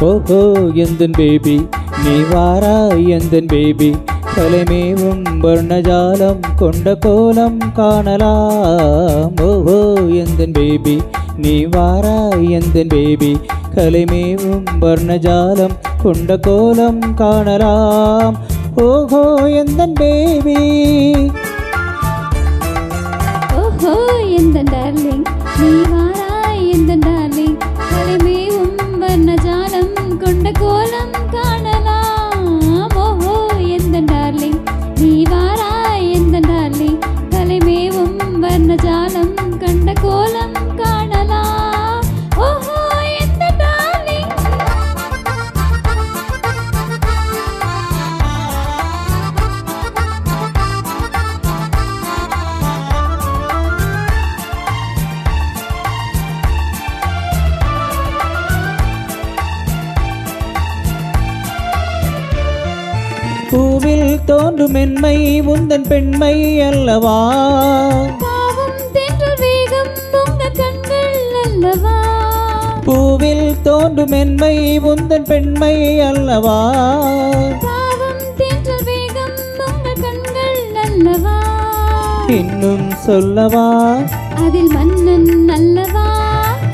ஓஹோ எந்தன் பேபி நீ வாராய் எந்தன் பேபி கலைமேவும் வர்ணஜாலம் கொண்ட கோலம் காணலாம். ஓஹோ எந்தன் பேபி நீ வாராய் எந்தன் பேபி கலைமேவும் வர்ணஜாலம் கொண்ட கோலம் காணலாம். ஓஹோ எந்தன் பேபி ஓஹோ எந்தன் டார்லிங் நீ வாராய் எந்தன் டார்லிங் கலைமேவும் வர்ணஜாலம் கொண்ட கோலம் காணலாம். ஓஹோ எந்தன் டார்லிங் நீ வாராய் எந்தன் டார்லிங் கலைமேவும் வர்ணஜாலம் கண்ட கோலம் காணலாம். ஓஹோ எந்தன் டார்லிங் பூவில் தோன்றும் மென்மை உந்தன் பெண்மை அல்லவா. பாவம் தென்றல் வேகம் உங்கள் கண்கள் அல்லவா. பூவில் தோன்றும் மென்மை உந்தன் பெண்மை அல்லவா. பாவம் தென்றல் வேகம் உங்கள் கண்கள் அல்லவா. இன்னும் சொல்லவா அதில் மன்னன் அல்லவா.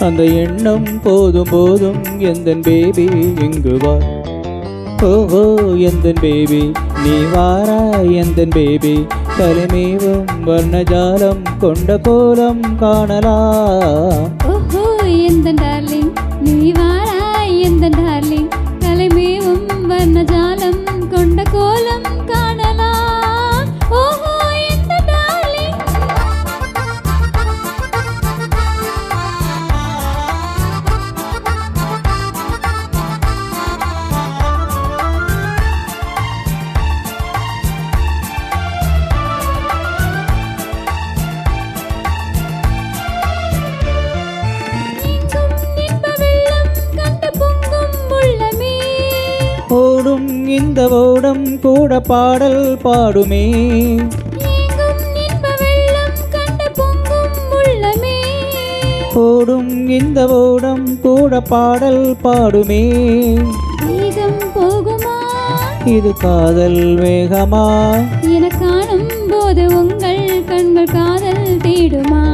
அந்த எண்ணம் போதும் போதும் எந்தன் பேபி இங்கு வா. ஓஹோ எந்தன் பேபி நீ வாராய் எந்தன் பேபி கலைமேவும் வர்ணஜாலம் கொண்ட கோலம் காணலாம். ஓஹோ எந்தன் டார்லிங் நீ வாராய் எந்தன் டார்லிங் கலைமேவும் வர்ணஜாலம் கொண்ட கோலம் காணலாம். ஓஹோ எந்தன் டார்லிங் ஓடும் இந்த ஓடம் கூட பாடல் பாடுமே. ஓடும் இந்த ஓடம் கூட பாடல் பாடுமே. போகுமா இது காதல் வேகமா என காணும் போது உங்கள் கண்கள் காதல் தேடுமா.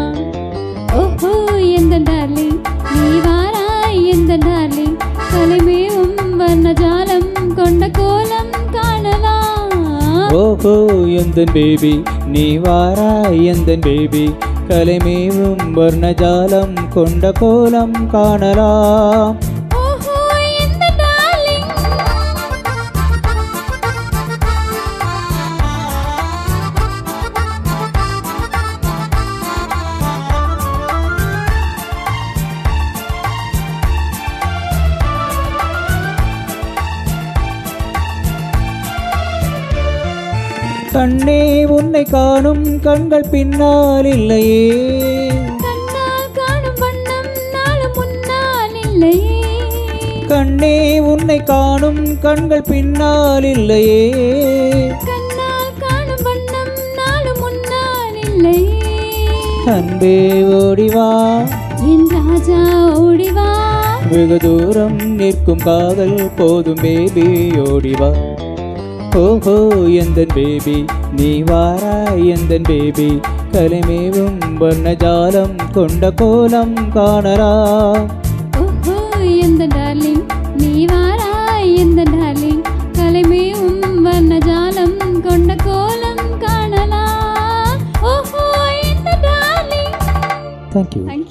ஓஹோ எந்தன் டார்லிங் நீ வாராய் எந்தன் டார்லிங் கலைமேவும் வர்ணஜாலம் கொண்ட கோலம் காணலாம். ஓஹோ எந்தன் பேபி நீ வாராய் எந்தன் பேபி கலைமேவும் வர்ணஜாலம் கொண்ட கோலம் காணலாம். ஓஹோ எந்தன் டார்லிங் கண்ணே உன்னை காணும் கண்கள் பின்னால் இல்லையே. கண்ணால் காணும் வண்ணம் நாளும் முன்னால் இல்லையே. கண்ணே உன்னை காணும் கண்கள் பின்னால் இல்லையே. கண்ணால் காணும் வண்ணம் நாளும் முன்னால் இல்லையே. அன்பே ஓடிவா என் ராஜா ஓடிவா. வெகு தூரம் நிற்கும் காதல் போதும் பேபி ஓடிவா. ஓஹோ எந்தன் பேபி நீ வாராய் எந்தன் பேபி கலைமேவும் வர்ணஜாலம் கொண்ட கோலம் காணலாம். ஓஹோ எந்தன் டார்லிங் நீ வாராய் எந்தன் டார்லிங் கலைமேவும் வர்ணஜாலம் கொண்ட கோலம் காணலாம். ஓஹோ எந்தன் டார்லிங். Thank you.